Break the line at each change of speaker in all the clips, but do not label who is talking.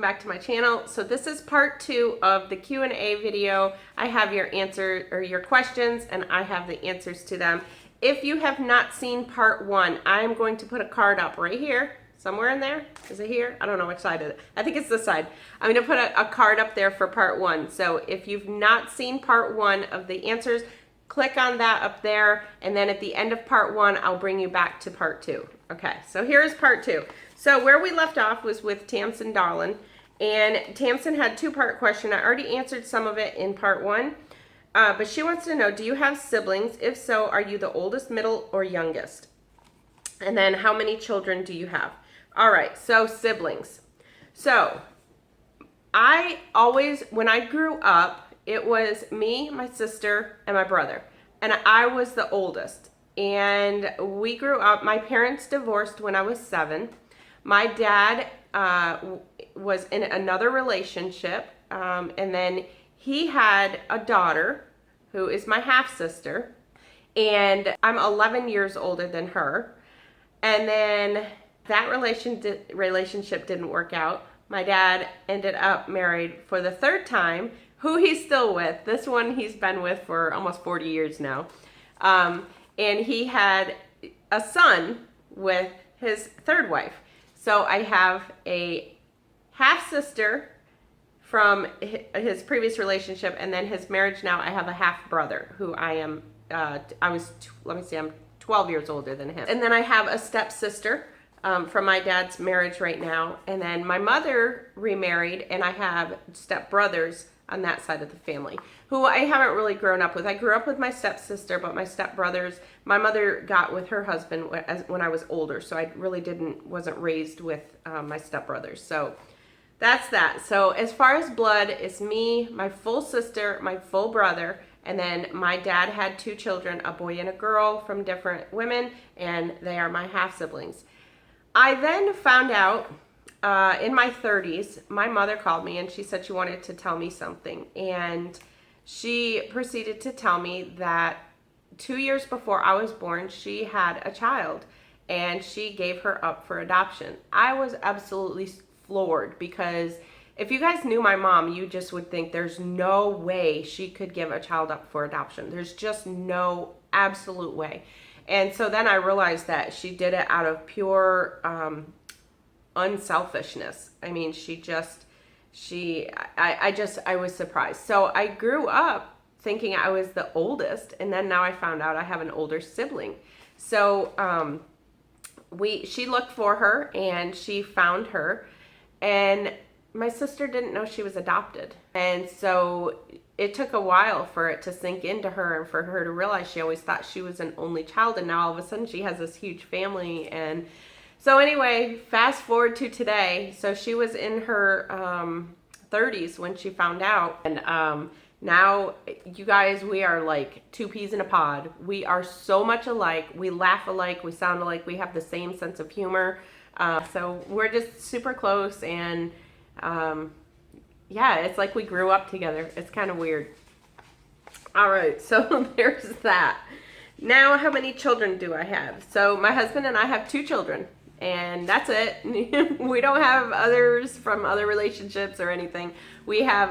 back to my channel. So this is part 2 of the Q&A video. I have your answer or your questions and I have the answers to them. If you have not seen part 1, I'm going to put a card up right here, somewhere in there. Is it here? I don't know which side is it. I think it's this side. I'm going to put a card up there for part 1. So if you've not seen part 1 of the answers, click on that up there, and then at the end of part 1, I'll bring you back to part 2. Okay, so here's part 2. So where we left off was with Tamsin Dolan, and Tamsin had 2-part question. I already answered some of it in part 1, but she wants to know, do you have siblings? If so, are you the oldest, middle, or youngest? And then how many children do you have? All right, so siblings. So I always, when I grew up, it was me, my sister, and my brother. And I was the oldest. And we grew up, my parents divorced when I was 7. My dad was in another relationship. And then he had a daughter who is my half-sister. And I'm 11 years older than her. And then that relationship didn't work out. My dad ended up married for the 3rd time, who he's still with. This one he's been with for almost 40 years now. And he had a son with his 3rd wife. So I have a half-sister from his previous relationship, and then his marriage now, I have a half-brother who I'm 12 years older than him. And then I have a stepsister from my dad's marriage right now. And then my mother remarried, and I have stepbrothers on that side of the family, who I haven't really grown up with. I grew up with my stepsister, but my stepbrothers, my mother got with her husband when I was older, so I really wasn't raised with my stepbrothers. So that's that. So as far as blood, it's me, my full sister, my full brother, and then my dad had 2 children, a boy and a girl from different women, and they are my half-siblings. I then found out in my 30s, my mother called me and she said she wanted to tell me something. And she proceeded to tell me that 2 years before I was born, she had a child and she gave her up for adoption. I was absolutely floored because if you guys knew my mom, you just would think there's no way she could give a child up for adoption. There's just no absolute way. And so then I realized that she did it out of pure unselfishness. I mean, I was surprised. So I grew up thinking I was the oldest, and then now I found out I have an older sibling. So she looked for her and she found her, and my sister didn't know she was adopted. And so it took a while for it to sink into her and for her to realize she always thought she was an only child, and now all of a sudden she has this huge family. And so anyway, fast forward to today. So she was in her 30s when she found out. And now, you guys, we are like 2 peas in a pod. We are so much alike. We laugh alike. We sound alike. We have the same sense of humor. So we're just super close. And yeah, it's like we grew up together. It's kind of weird. All right, so there's that. Now, how many children do I have? So my husband and I have 2 children. And that's it. We don't have others from other relationships or anything. We have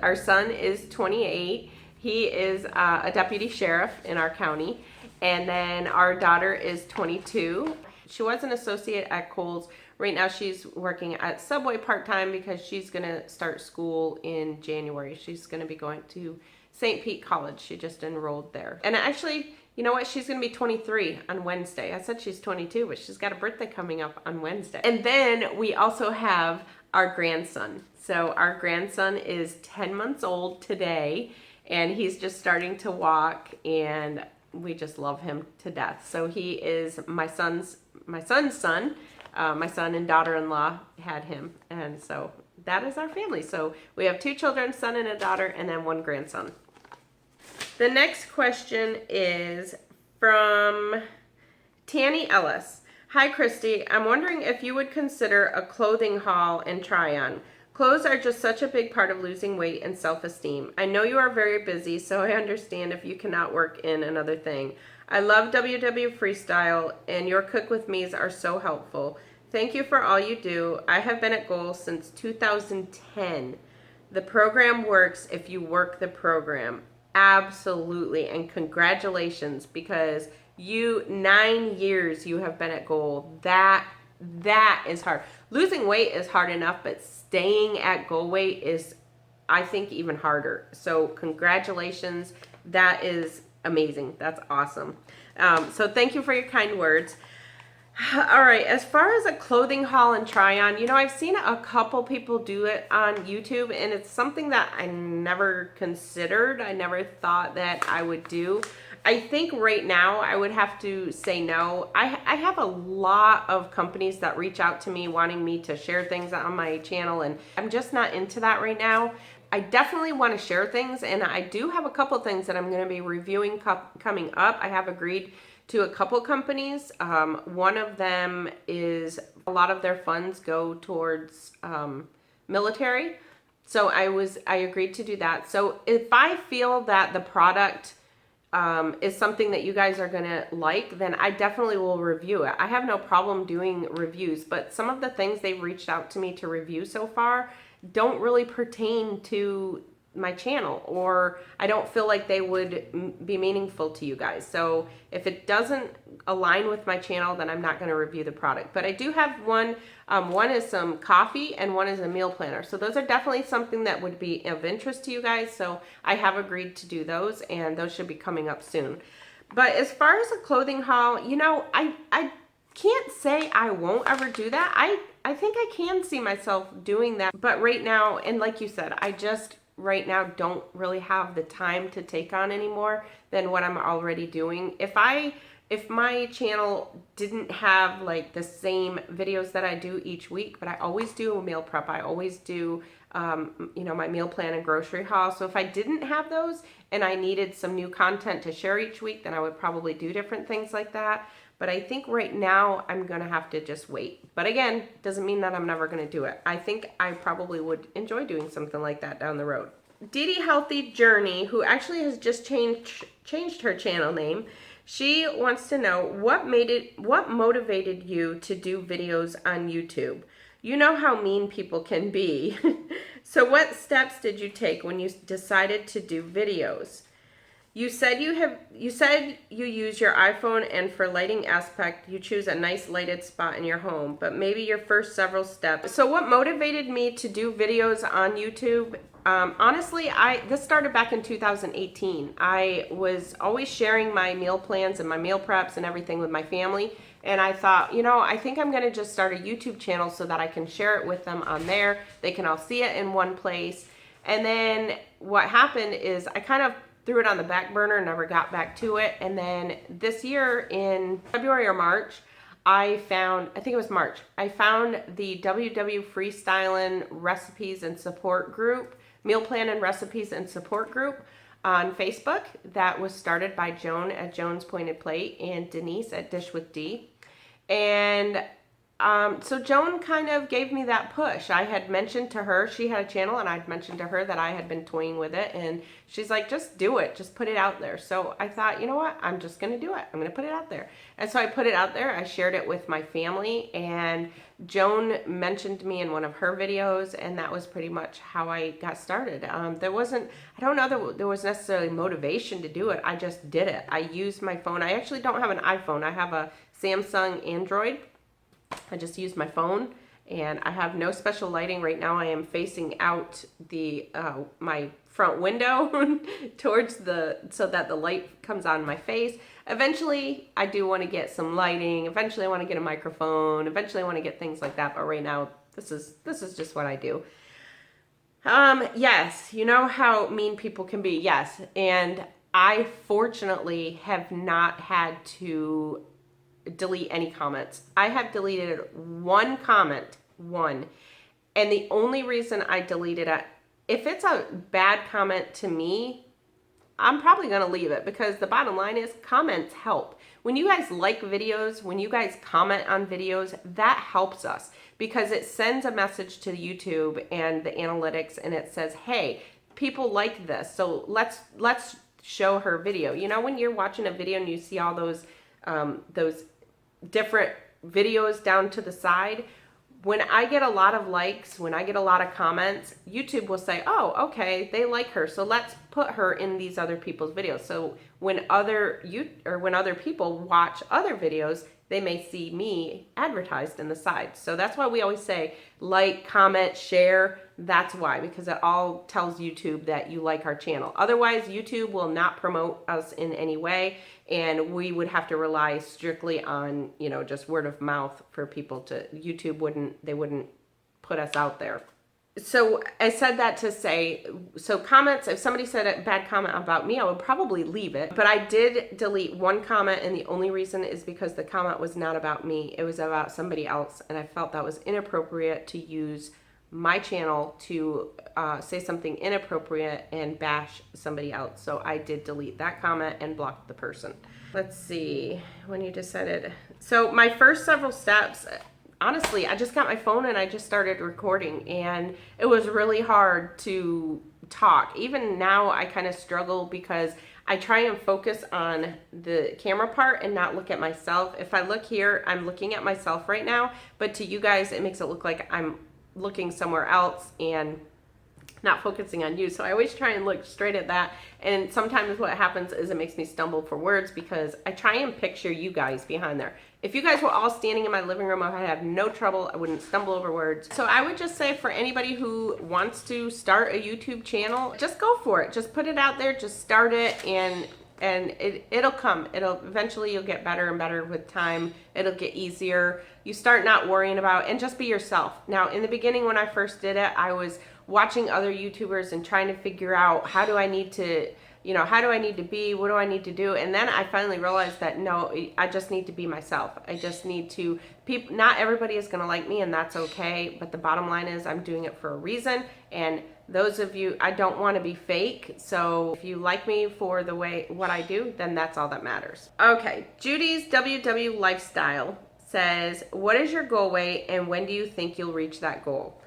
our son is 28. He is a deputy sheriff in our county. And then our daughter is 22. She was an associate at Kohl's. Right now she's working at Subway part-time because she's going to start school in January. She's going to be going to St. Pete College. She just enrolled there. And actually, you know what? She's going to be 23 on Wednesday. I said she's 22, but she's got a birthday coming up on Wednesday. And then we also have our grandson. So our grandson is 10 months old today, and he's just starting to walk, and we just love him to death. So he is my son's son. My son and daughter-in-law had him, and so that is our family. So we have 2 children, son and a daughter, and then 1 grandson. The next question is from Tanny Ellis. Hi, Christy. I'm wondering if you would consider a clothing haul and try-on. Clothes are just such a big part of losing weight and self-esteem. I know you are very busy, so I understand if you cannot work in another thing. I love WW Freestyle, and your Cook With Me's are so helpful. Thank you for all you do. I have been at Goal since 2010. The program works if you work the program. Absolutely. And congratulations, because 9 years you have been at Goal. That is hard. Losing weight is hard enough, but staying at goal weight is, I think, even harder. So congratulations. That is amazing. That's awesome. So thank you for your kind words. All right, as far as a clothing haul and try on, I've seen a couple people do it on YouTube, and it's something that I never considered. I never thought that I would do. I think right now I would have to say no. I have a lot of companies that reach out to me wanting me to share things on my channel, and I'm just not into that right now. I definitely want to share things, and I do have a couple things that I'm going to be reviewing coming up. I have agreed to a couple companies. One of them is a lot of their funds go towards military. So I agreed to do that. So if I feel that the product is something that you guys are gonna like, then I definitely will review it. I have no problem doing reviews, but some of the things they've reached out to me to review so far don't really pertain to my channel, or I don't feel like they would be meaningful to you guys. So if it doesn't align with my channel, then I'm not going to review the product. But I do have one. One is some coffee and one is a meal planner. So those are definitely something that would be of interest to you guys. So I have agreed to do those, and those should be coming up soon. But as far as a clothing haul, I can't say I won't ever do that. I think I can see myself doing that. But right now, and like you said, I just right now don't really have the time to take on any more than what I'm already doing. If my channel didn't have like the same videos that I do each week, but I always do a meal prep, I always do my meal plan and grocery haul. So if I didn't have those and I needed some new content to share each week, then I would probably do different things like that. But I think right now I'm going to have to just wait. But again, doesn't mean that I'm never going to do it. I think I probably would enjoy doing something like that down the road. Dee Dee Healthy Journey, who actually has just changed her channel name, she wants to know what motivated you to do videos on YouTube. You know how mean people can be. So what steps did you take when you decided to do videos? You said you use your iPhone, and for lighting aspect, you choose a nice lighted spot in your home, but maybe your first several steps. So what motivated me to do videos on YouTube? Honestly, this started back in 2018. I was always sharing my meal plans and my meal preps and everything with my family. And I thought, I think I'm going to just start a YouTube channel so that I can share it with them on there. They can all see it in one place. And then what happened is I kind of threw it on the back burner, never got back to it. And then this year in February or March, I think it was March, I found the WW Freestylin' Recipes and Support Group, Meal Plan and Recipes and Support Group on Facebook that was started by Joan at Joan's Pointed Plate and Denise at Dish with D. And so Joan kind of gave me that push. I had mentioned to her, she had a channel, and I'd mentioned to her that I had been toying with it, and she's like, just do it, just put it out there. So I thought, you know what, I'm just going to do it. I'm going to put it out there. And so I put it out there. I shared it with my family, and Joan mentioned me in one of her videos, and that was pretty much how I got started. I don't know that there was necessarily motivation to do it. I just did it. I used my phone. I actually don't have an iPhone. I have a Samsung Android. I just use my phone, and I have no special lighting right now. I am facing out my front window towards so that the light comes on my face. Eventually, I do want to get some lighting. Eventually, I want to get a microphone. Eventually, I want to get things like that. But right now, this is just what I do. Yes, you know how mean people can be. Yes, and I fortunately have not had to delete any comments. I have deleted one comment, and the only reason I deleted it, if it's a bad comment to me, I'm probably going to leave it, because the bottom line is comments help. When you guys like videos, when you guys comment on videos, that helps us, because it sends a message to YouTube and the analytics, and it says, hey, people like this, so let's show her video. When you're watching a video and you see all those different videos down to the side, when I get a lot of likes, when I get a lot of comments, YouTube will say, oh, okay, they like her, so let's put her in these other people's videos. So when other people watch other videos, they may see me advertised in the side. So that's why we always say like, comment, share. That's why, because it all tells YouTube that you like our channel. Otherwise, YouTube will not promote us in any way, and we would have to rely strictly on, you know, just word of mouth for people to, YouTube wouldn't put us out there. So I said that to say, so comments, if somebody said a bad comment about me, I would probably leave it. But I did delete one comment, and the only reason is because the comment was not about me. It was about somebody else, and I felt that was inappropriate to use my channel to say something inappropriate and bash somebody else. So I did delete that comment and block the person. Let's see, when you decided. So my first several steps, honestly, I just got my phone and I just started recording, and it was really hard to talk. Even now I kind of struggle because I try and focus on the camera part and not look at myself. If I look here, I'm looking at myself right now, but to you guys, it makes it look like I'm looking somewhere else and not focusing on you. So I always try and look straight at that. And sometimes what happens is it makes me stumble for words because I try and picture you guys behind there. If you guys were all standing in my living room, I'd have no trouble. I wouldn't stumble over words. So I would just say for anybody who wants to start a YouTube channel, just go for it. Just put it out there, just start it, and it'll come. It'll eventually, you'll get better and better with time. It'll get easier. You start not worrying about, and just be yourself. Now, in the beginning when I first did it, I was watching other YouTubers and trying to figure out how do I need to, you know, how do I need to be, what do I need to do? And then I finally realized that no, I just need to be myself. I just need to, not everybody is gonna like me, and that's okay, but the bottom line is I'm doing it for a reason. And those of you, I don't wanna be fake, so if you like me for the way, what I do, then that's all that matters. Okay, Judy's WW Lifestyle says, what is your goal weight and when do you think you'll reach that goal?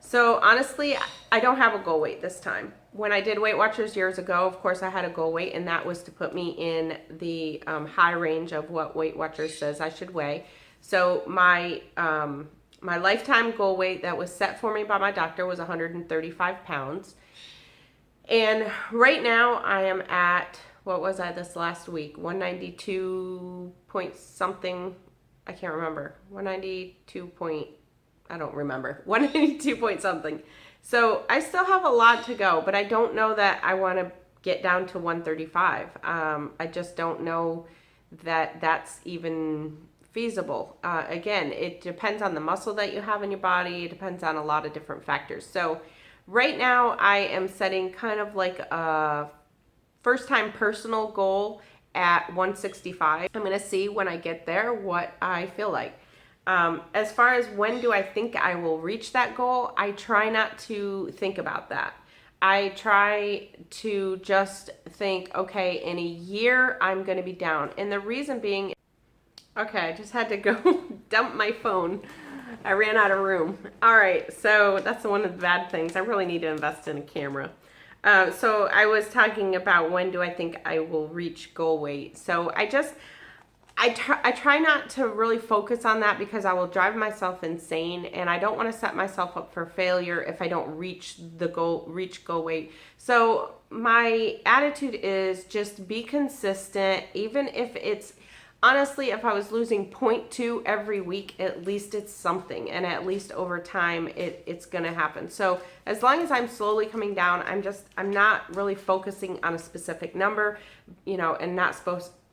So honestly, I don't have a goal weight this time. When I did Weight Watchers years ago, of course I had a goal weight, and that was to put me in the high range of what Weight Watchers says I should weigh. So my lifetime goal weight that was set for me by my doctor was 135 pounds. And right now I am at, what was I this last week? 192 point something. I can't remember. 192 point, I don't remember. 192 point something. So I still have a lot to go, but I don't know that I want to get down to 135. I just don't know that that's even feasible. Again, it depends on the muscle that you have in your body. It depends on a lot of different factors. So right now I am setting kind of like a first time personal goal at 165. I'm going to see when I get there what I feel like. As far as when do I think I will reach that goal, I try not to think about that. I try to just think, okay, in a year, I'm going to be down. And the reason being, okay, I just had to go dump my phone. I ran out of room. All right, so that's one of the bad things. I really need to invest in a camera. So I was talking about when do I think I will reach goal weight. So I try not to really focus on that because I will drive myself insane, and I don't want to set myself up for failure if I don't reach goal weight. So my attitude is just be consistent, even if it's, honestly, if I was losing 0.2 every week, at least it's something, and at least over time it's gonna happen. So as long as I'm slowly coming down, I'm not really focusing on a specific number, you know, and not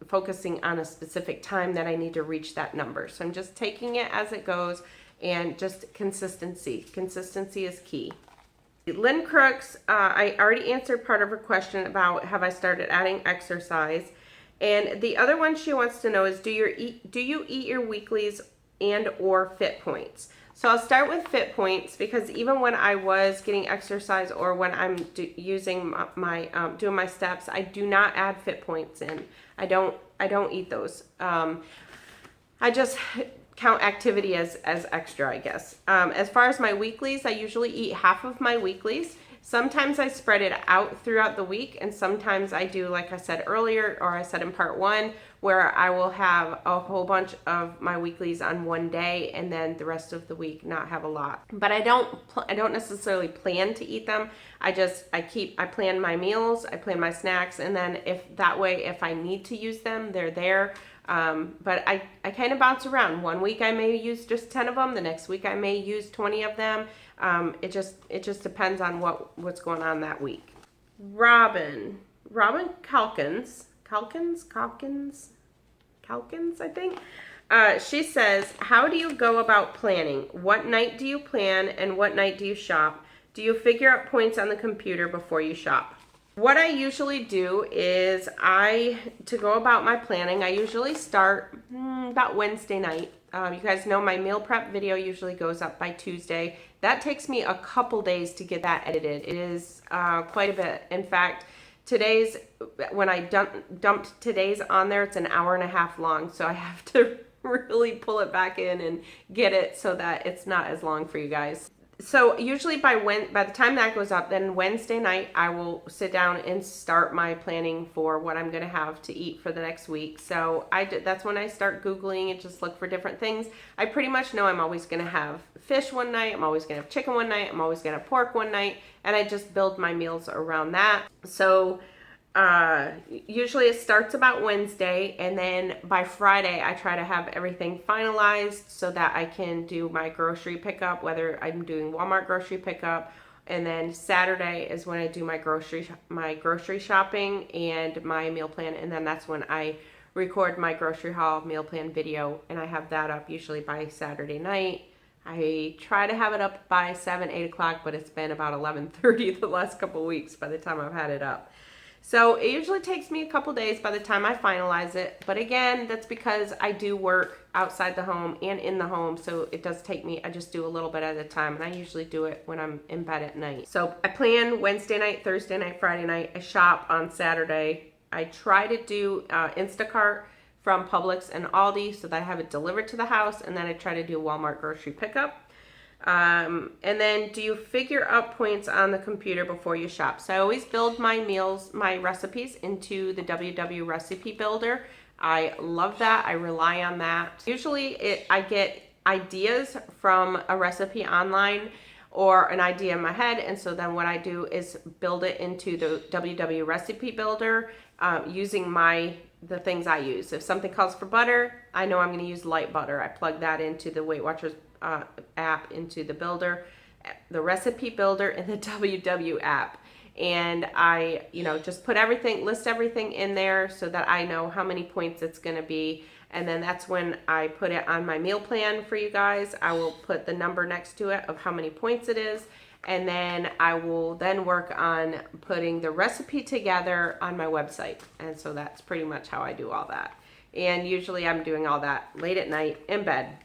focusing on a specific time that I need to reach that number. So I'm just taking it as it goes, and just consistency. Consistency is key. Lynn Crooks, I already answered part of her question about have I started adding exercise. And the other one she wants to know is do you eat your weeklies and or fit points? So I'll start with fit points because even when I was getting exercise or when I'm using my doing my steps, I do not add fit points in. I don't eat those. I just count activity as extra, I guess. As far as my weeklies, I usually eat half of my weeklies. Sometimes I spread it out throughout the week, and sometimes I do, like I said earlier, or I said in part one, where I will have a whole bunch of my weeklies on one day, and then the rest of the week not have a lot. But I don't necessarily plan to eat them. I plan my meals, I plan my snacks, and then if I need to use them, they're there. But I kind of bounce around. One week I may use just 10 of them. The next week I may use 20 of them. It just depends on what's going on that week. Robin Calkins, I think. She says, how do you go about planning? What night do you plan and what night do you shop? Do you figure out points on the computer before you shop? What I usually do is to go about my planning, I usually start about Wednesday night. You guys know my meal prep video usually goes up by Tuesday. That takes me a couple days to get that edited. It is quite a bit. In fact, when I dumped today's on there, it's an hour and a half long. So I have to really pull it back in and get it so that it's not as long for you guys. So usually by the time that goes up, then Wednesday night, I will sit down and start my planning for what I'm going to have to eat for the next week. So that's when I start Googling and just look for different things. I pretty much know I'm always going to have fish one night. I'm always going to have chicken one night. I'm always going to have pork one night. And I just build my meals around that. So usually it starts about Wednesday, and then by Friday I try to have everything finalized so that I can do my grocery pickup, whether I'm doing Walmart grocery pickup, and then Saturday is when I do my grocery shopping and my meal plan, and then that's when I record my grocery haul meal plan video, and I have that up usually by Saturday night. I try to have it up by 7-8 o'clock, but it's been about 11:30 the last couple of weeks by the time I've had it up. So it usually takes me a couple days by the time I finalize it. But again, that's because I do work outside the home and in the home. So it does take me, I just do a little bit at a time. And I usually do it when I'm in bed at night. So I plan Wednesday night, Thursday night, Friday night. I shop on Saturday. I try to do Instacart from Publix and Aldi so that I have it delivered to the house. And then I try to do Walmart grocery pickup. And then do you figure out points on the computer before you shop? So I always build my recipes into the WW Recipe Builder. I love that. I rely on that. Usually I get ideas from a recipe online or an idea in my head. And so then what I do is build it into the WW Recipe Builder using the things I use. If something calls for butter, I know I'm going to use light butter. I plug that into the Weight Watchers app, into the builder, the recipe builder in the WW app. And I, just list everything in there so that I know how many points it's going to be. And then that's when I put it on my meal plan for you guys. I will put the number next to it of how many points it is. And then I will then work on putting the recipe together on my website. And so that's pretty much how I do all that. And usually I'm doing all that late at night in bed.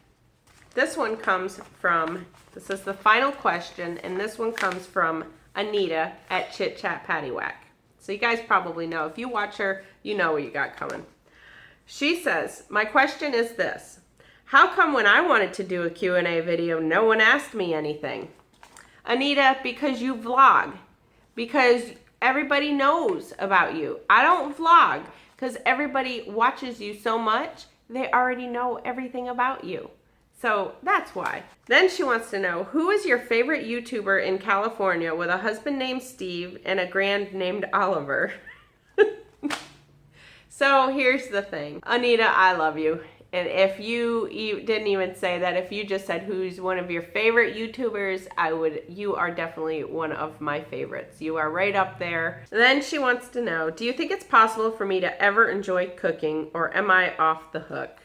This is the final question, and this one comes from Anita at Chit Chat Paddywhack. So you guys probably know. If you watch her, you know what you got coming. She says, my question is this. How come when I wanted to do a Q&A video, no one asked me anything? Anita, because you vlog. Because everybody knows about you. I don't vlog because everybody watches you so much, they already know everything about you. So that's why. Then she wants to know, who is your favorite YouTuber in California with a husband named Steve and a grand named Oliver? So here's the thing. Anita, I love you. And if you didn't even say that, if you just said who's one of your favorite YouTubers, you are definitely one of my favorites. You are right up there. Then she wants to know, do you think it's possible for me to ever enjoy cooking, or am I off the hook?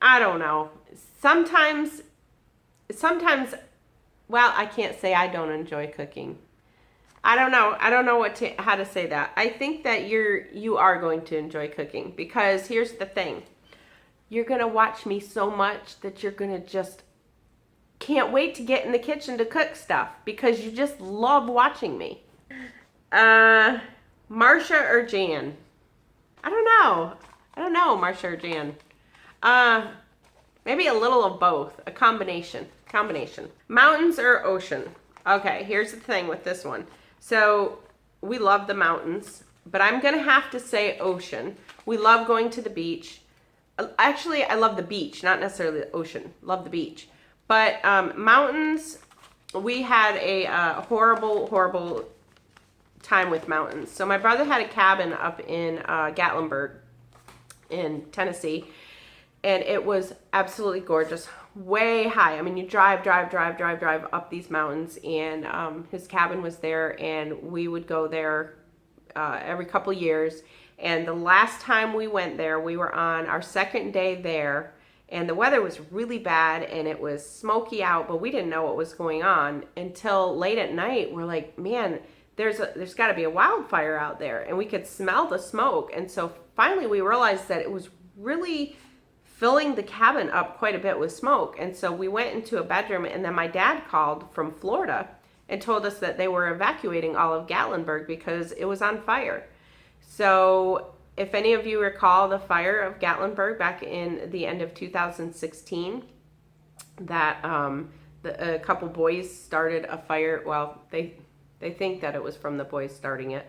I don't know. Sometimes, well, I can't say I don't enjoy cooking. I don't know. I don't know how to say that. I think that you are going to enjoy cooking, because here's the thing. You're going to watch me so much that you're going to just can't wait to get in the kitchen to cook stuff, because you just love watching me. Marsha or Jan? I don't know, Marsha or Jan. Maybe a little of both. A combination. Mountains or ocean? Okay, here's the thing with this one. So we love the mountains, but I'm gonna have to say ocean. We love going to the beach. Actually, I love the beach, not necessarily the ocean. Love the beach. But mountains, we had a horrible time with mountains. So my brother had a cabin up in Gatlinburg in Tennessee, and it was absolutely gorgeous, way high. I mean, you drive up these mountains, and his cabin was there, and we would go there every couple years. And the last time we went there, we were on our second day there, and the weather was really bad, and it was smoky out, but we didn't know what was going on until late at night. We're like, man, there's got to be a wildfire out there, and we could smell the smoke. And so finally we realized that it was really filling the cabin up quite a bit with smoke. And so we went into a bedroom, and then my dad called from Florida and told us that they were evacuating all of Gatlinburg because it was on fire. So if any of you recall the fire of Gatlinburg back in the end of 2016, that a couple boys started a fire. Well, they think that it was from the boys starting it,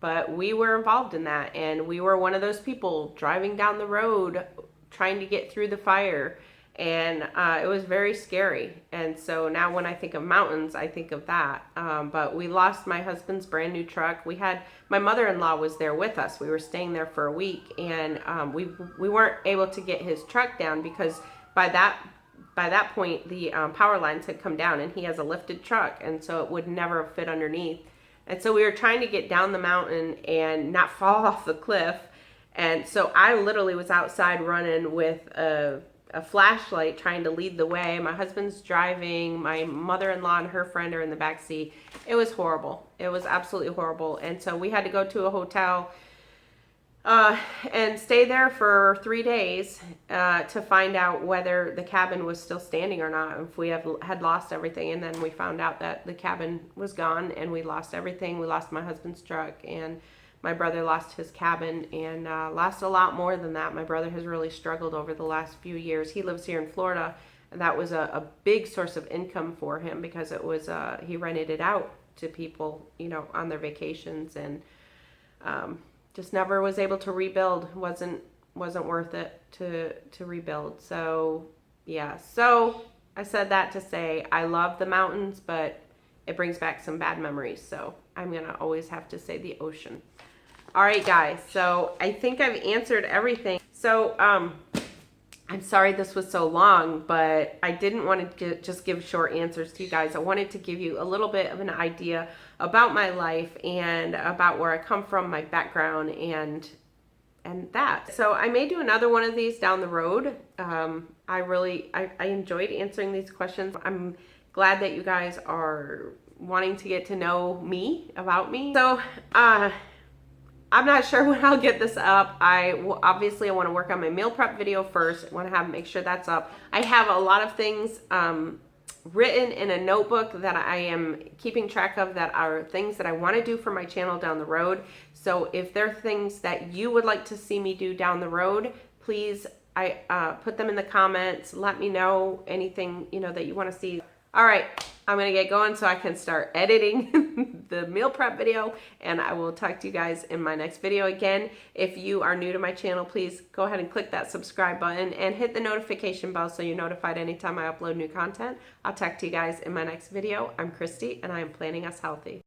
but we were involved in that, and we were one of those people driving down the road trying to get through the fire, and it was very scary. And so now when I think of mountains, I think of that. But we lost my husband's brand new truck. My mother-in-law was there with us. We were staying there for a week, and we weren't able to get his truck down because by that point the power lines had come down, and he has a lifted truck, and so it would never fit underneath. And so we were trying to get down the mountain and not fall off the cliff. And so I literally was outside running with a flashlight trying to lead the way. My husband's driving. My mother-in-law and her friend are in the back seat. It was horrible. It was absolutely horrible. And so we had to go to a hotel and stay there for 3 days to find out whether the cabin was still standing or not, if we had lost everything. And then we found out that the cabin was gone, and we lost everything. We lost my husband's truck, and my brother lost his cabin, and lost a lot more than that. My brother has really struggled over the last few years. He lives here in Florida, and that was a big source of income for him because it was he rented it out to people, on their vacations, and just never was able to rebuild. Wasn't worth it to rebuild. So yeah. So I said that to say I love the mountains, but it brings back some bad memories. So I'm gonna always have to say the ocean. All right, guys. So I think I've answered everything. So I'm sorry this was so long, but I didn't want to just give short answers to you guys. I wanted to give you a little bit of an idea about my life and about where I come from, my background, and that. So I may do another one of these down the road. I enjoyed answering these questions. I'm glad that you guys are wanting to get to know me, about me. So I'm not sure when I'll get this up. Obviously I want to work on my meal prep video first. I want to make sure that's up. I have a lot of things written in a notebook that I am keeping track of that are things that I want to do for my channel down the road. So if there are things that you would like to see me do down the road, please put them in the comments. Let me know anything that you want to see. All right, I'm gonna get going so I can start editing the meal prep video, and I will talk to you guys in my next video. Again, if you are new to my channel, please go ahead and click that subscribe button and hit the notification bell so you're notified anytime I upload new content. I'll talk to you guys in my next video. I'm Christy, and I am planning us healthy.